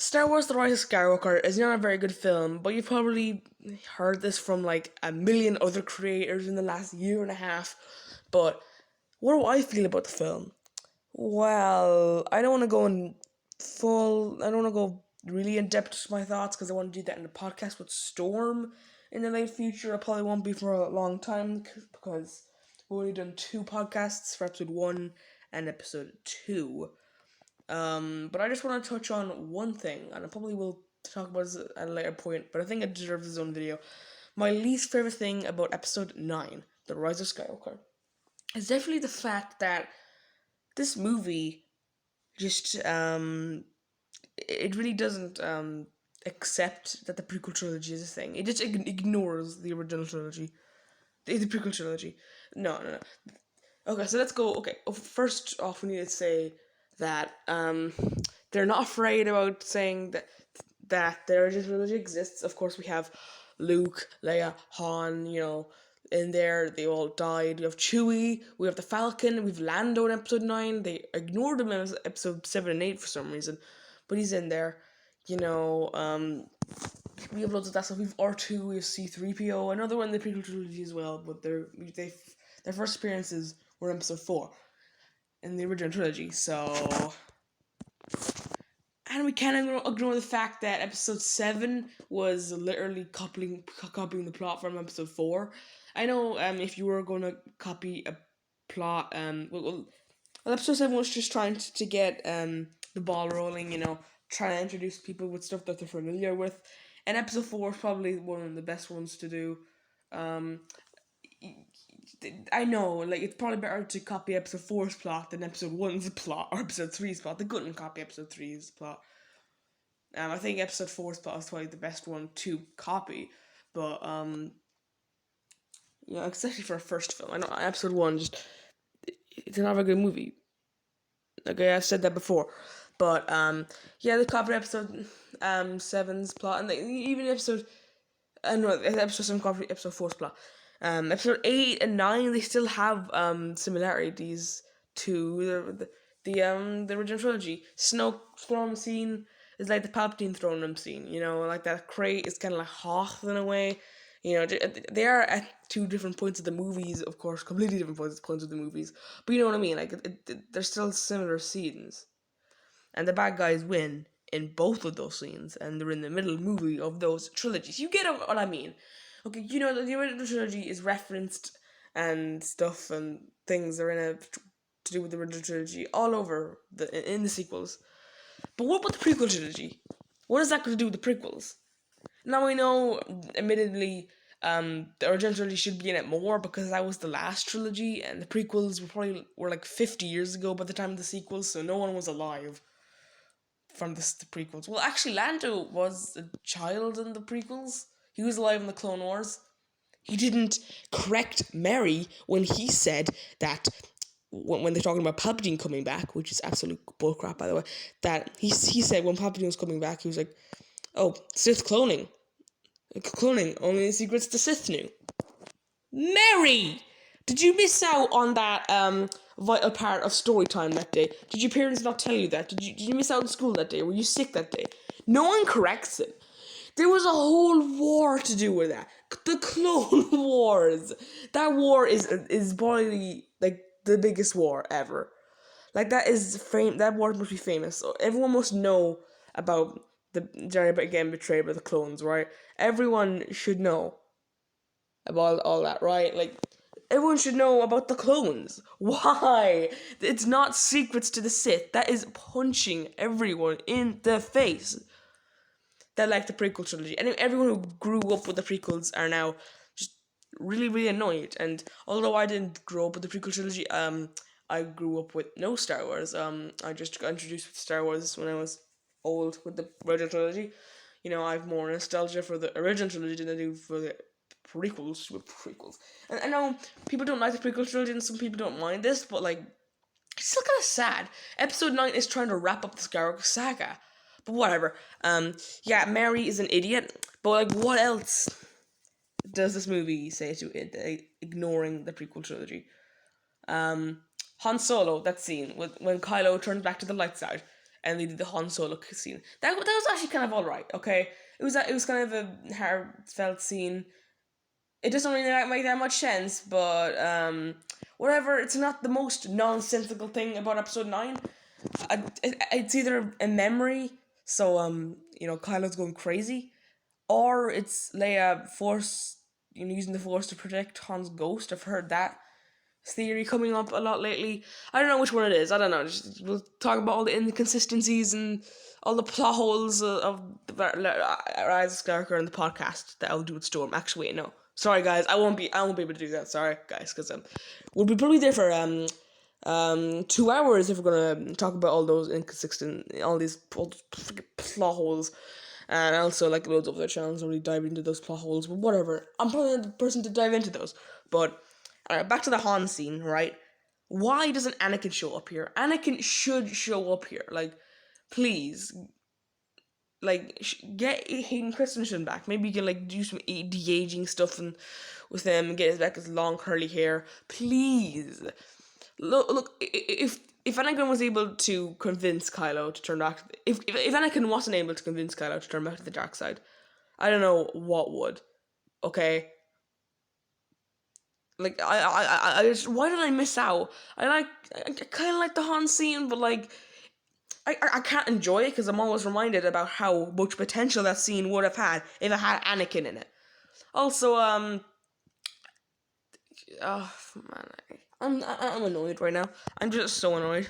Star Wars The Rise of Skywalker is not a very good film, but you've probably heard this from like a million other creators in the last year and a half. But what do I feel about the film? Well, I don't want to go in I don't want to go really in depth with my thoughts because I want to do that in the podcast with Storm in the late future. I probably won't be for a long time because we've only done two podcasts for episode 1 and episode 2. But I just want to touch on one thing, and I probably will talk about this at a later point, but I think it deserves its own video. My least favorite thing about episode 9, The Rise of Skywalker, is definitely the fact that this movie just, it really doesn't, accept that the prequel trilogy is a thing. It just ignores the original trilogy. The prequel trilogy. No. Okay, so let's go. Okay, first off, we need to say that they're not afraid about saying that the original trilogy exists. Of course, we have Luke, Leia, Han. In there they all died. We have Chewie. We have the Falcon. We have Lando in Episode 9. They ignored him in Episode 7 and 8 for some reason, but he's in there. We have loads of that stuff. We have R2. We have C-3PO. Another one in the prequel trilogy as well. But their first appearances were in Episode 4 in the original trilogy. So, and we can't ignore the fact that Episode 7 was literally copying the plot from Episode 4. I know if you were going to copy a plot, Episode 7 was just trying to get the ball rolling, trying to introduce people with stuff that they're familiar with. And Episode 4 is probably one of the best ones to do. I know, like, it's probably better to copy Episode 4's plot than Episode 1's plot, or Episode 3's plot. They couldn't copy Episode 3's plot. I think Episode 4's plot is probably the best one to copy, but, especially for a first film. I know Episode 1 it's not a good movie. Okay, I've said that before. But, they copied Episode 7's plot, and even Episode 7 copied Episode 4's plot. Episode 8 and 9, they still have similarities to the original trilogy. Snoke throne scene is like the Palpatine throne room scene, like that crate is kind of like Hoth in a way. They are at two different points of the movies, of course, completely different points of the movies. But you know what I mean, like, they're still similar scenes. And the bad guys win in both of those scenes, and they're in the middle movie of those trilogies. You get what I mean? Okay, the original trilogy is referenced and stuff and things are to do with the original trilogy all over in the sequels. But what about the prequel trilogy? What is that going to do with the prequels? Now I know, admittedly, the original trilogy should be in it more because that was the last trilogy, and the prequels were like 50 years ago by the time of the sequels, so no one was alive from the prequels. Well, actually, Lando was a child in the prequels. He was alive in the Clone Wars. He didn't correct Mary when he said that when they're talking about Palpatine coming back, which is absolute bullcrap, by the way, that he said when Palpatine was coming back, he was like, "Oh, Sith cloning. Cloning, only the secrets the Sith knew." Mary! Did you miss out on that vital part of story time that day? Did your parents not tell you that? Did you miss out in school that day? Were you sick that day? No one corrects it. There was a whole war to do with that. The Clone Wars. That war is probably like the biggest war ever. Like that war must be famous. So everyone must know about the Jedi getting betrayed by the clones, right? Everyone should know about all that, right? Like, everyone should know about the clones. Why? It's not secrets to the Sith. That is punching everyone in the face that like the prequel trilogy. And everyone who grew up with the prequels are now just really, really annoyed. And although I didn't grow up with the prequel trilogy, I grew up with no Star Wars. I just got introduced with Star Wars when I was old with the original trilogy. I have more nostalgia for the original trilogy than I do for the prequels. And I know people don't like the prequel trilogy and some people don't mind this, but like, it's still kind of sad. Episode 9 is trying to wrap up the Skywalker saga. But whatever. Mary is an idiot. But like, what else does this movie say to it, ignoring the prequel trilogy? Han Solo, that scene when Kylo turns back to the light side. and they did the Han Solo scene. That was actually kind of all right. Okay, it was kind of a heartfelt scene. It doesn't really make that much sense, but whatever. It's not the most nonsensical thing about Episode 9. It's either a memory, so Kylo's going crazy, or it's Leia using the Force to protect Han's ghost. I've heard that theory coming up a lot lately. I don't know which one it is. I don't know. We'll talk about all the inconsistencies and all the plot holes of the Rise of Skywalker in the podcast that I'll do with Storm. Actually, wait, no. Sorry, guys. I won't be able to do that. Sorry, guys, because we'll be probably there for 2 hours if we're gonna talk about all those all these plot holes. And also, like, loads of other channels already dive into those plot holes, but whatever. I'm probably not the person to dive into those. But back to the Han scene, right? Why doesn't Anakin show up here? Anakin should show up here. Like, please, like, get Hayden Christensen back. Maybe you can, like, do some de-aging stuff and with him and get his back his long curly hair. Please. Look. If Anakin was able to convince Kylo to turn back, if Anakin wasn't able to convince Kylo to turn back to the dark side, I don't know what would. Okay. Like, I just, why did I miss out? I kind of like the Han scene, but like, I can't enjoy it because I'm always reminded about how much potential that scene would have had if it had Anakin in it. Also, oh man, I'm annoyed right now. I'm just so annoyed.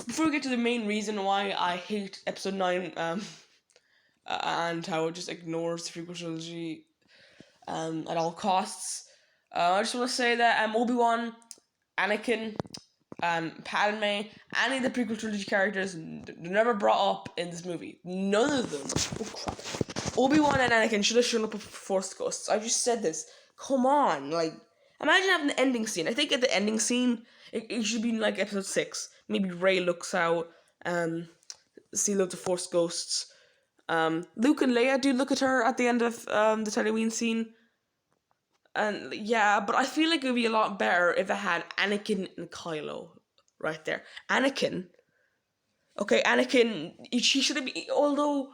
Before we get to the main reason why I hate Episode 9, and how it just ignores the prequel trilogy, at all costs, I just want to say that Obi-Wan, Anakin, Padme, any of the prequel trilogy characters never brought up in this movie. None of them. Oh crap. Obi-Wan and Anakin should have shown up with Force Ghosts. I just said this. Come on, like, imagine having the ending scene. I think at the ending scene, it should be in, like, Episode 6. Maybe Rey looks out, see loads of Force Ghosts. Luke and Leia do look at her at the end of the Tatooine scene. And yeah, but I feel like it would be a lot better if it had Anakin and Kylo right there. Anakin. Okay, Anakin, she should have been, although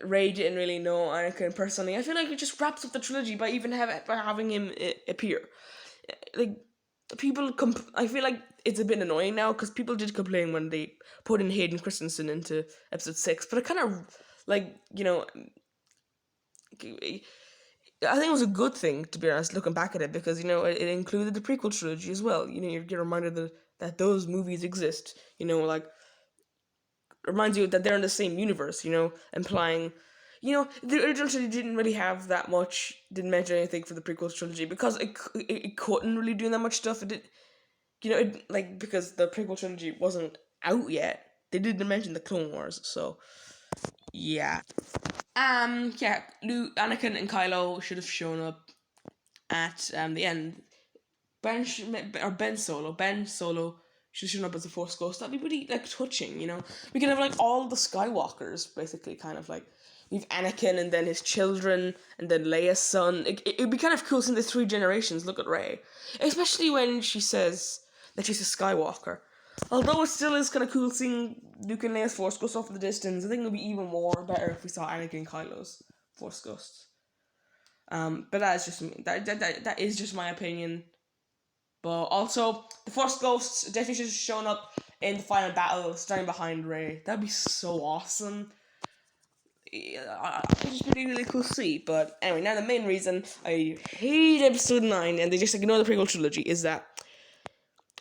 Rey didn't really know Anakin personally, I feel like it just wraps up the trilogy by having him appear. Like, I feel like it's a bit annoying now because people did complain when they put in Hayden Christensen into Episode 6, but it kind of, like, I think it was a good thing, to be honest, looking back at it, because, it included the prequel trilogy as well. You get reminded that those movies exist, like, reminds you that they're in the same universe, implying, the original trilogy didn't really have that much, didn't mention anything for the prequel trilogy, because it couldn't really do that much stuff. It did, because the prequel trilogy wasn't out yet, they didn't mention the Clone Wars, so, yeah. Yeah, Anakin and Kylo should have shown up at the end. Ben Solo should have shown up as a Force Ghost. That'd be really, like, touching, We could have, like, all the Skywalkers, basically, kind of like, we've Anakin and then his children and then Leia's son. It'd be kind of cool seeing the 3 generations look at Rey, especially when she says that she's a Skywalker. Although it still is kind of cool seeing Luke and Leia's Force Ghosts off in the distance, I think it would be even more better if we saw Anakin and Kylo's Force Ghosts. But that is just me. That is just my opinion. But also, the Force Ghosts definitely should have shown up in the final battle, standing behind Rey. That'd be so awesome. It'd just be really cool to see. But anyway, now the main reason I hate Episode 9 and they just ignore the prequel trilogy is that,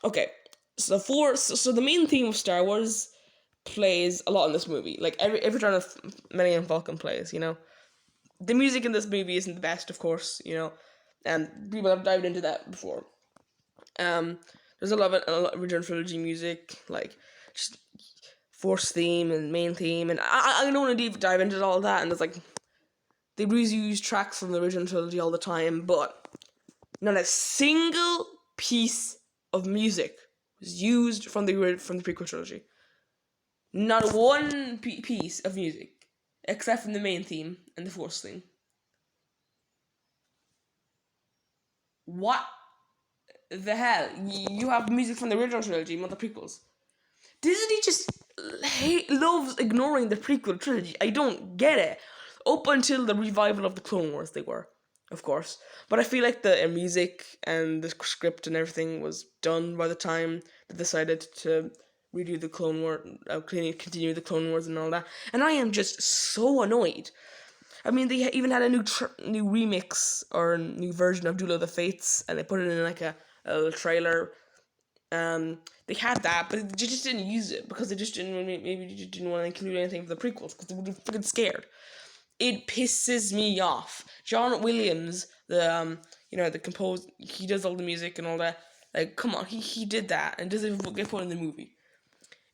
okay, so the main theme of Star Wars plays a lot in this movie. Like, every turn of Millennium Falcon plays, The music in this movie isn't the best, of course, and people have dived into that before. There's a lot of original trilogy music, like, just Force theme and main theme, and I don't want to dive into all that, and there's, like, they reuse tracks from the original trilogy all the time, but not a single piece of music was used from the prequel trilogy. Not one piece of music, except from the main theme and the Force theme. What the hell? You have music from the original trilogy, not the prequels. Disney just loves ignoring the prequel trilogy. I don't get it. Up until the revival of the Clone Wars, they were, of course. But I feel like the music and the script and everything was done by the time they decided to redo the Clone War, continue the Clone Wars and all that. And I am just so annoyed. I mean, they even had a new remix or new version of Duel of the Fates, and they put it in like a little trailer. They had that, but they just didn't use it because they just didn't maybe just didn't want to include anything for the prequels because they would be freaking scared. It pisses me off. John Williams, the composer, he does all the music and all that. Like, come on, he did that and doesn't even get put in the movie.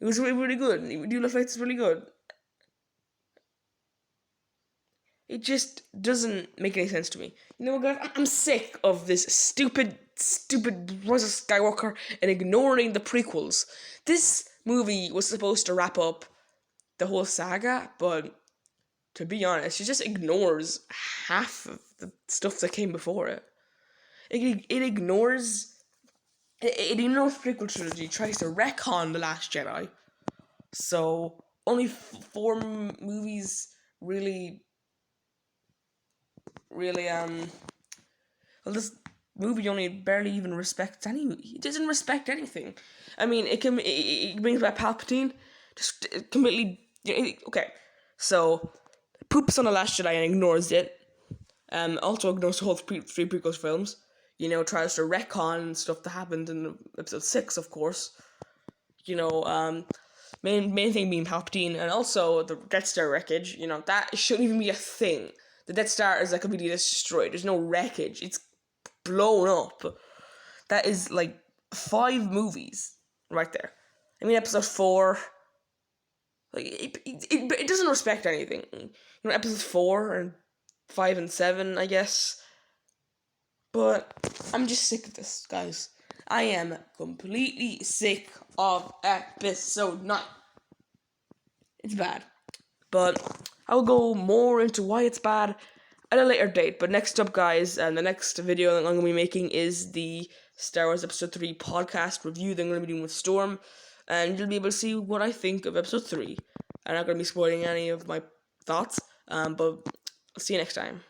It was really, really good. Duel of Fates is really good. It just doesn't make any sense to me. You know, guys, I'm sick of this stupid Rise of Skywalker and ignoring the prequels. This movie was supposed to wrap up the whole saga, but to be honest, it just ignores half of the stuff that came before it. It ignores the prequel trilogy, tries to retcon The Last Jedi. So only four movies really well, this movie only barely even respects it doesn't respect anything. I mean, it brings back Palpatine, just completely okay. So poops on The Last Jedi and ignores it. Also ignores the whole three prequels films. You know, tries to retcon stuff that happened in episode 6, of course. You know, main thing being Palpatine, and also the Death Star wreckage. You know, that shouldn't even be a thing. The Death Star is like completely destroyed. There's no wreckage. It's blown up. That is like 5 movies right there. I mean, episode 4. Like it doesn't respect anything. You know, episodes 4 and 5 and 7, I guess. But I'm just sick of this, guys. I am completely sick of episode 9. It's bad. But I'll go more into why it's bad at a later date. But next up, guys, and the next video that I'm going to be making is the Star Wars Episode 3 podcast review that I'm going to be doing with Storm. And you'll be able to see what I think of Episode 3. I'm not going to be spoiling any of my thoughts, but I'll see you next time.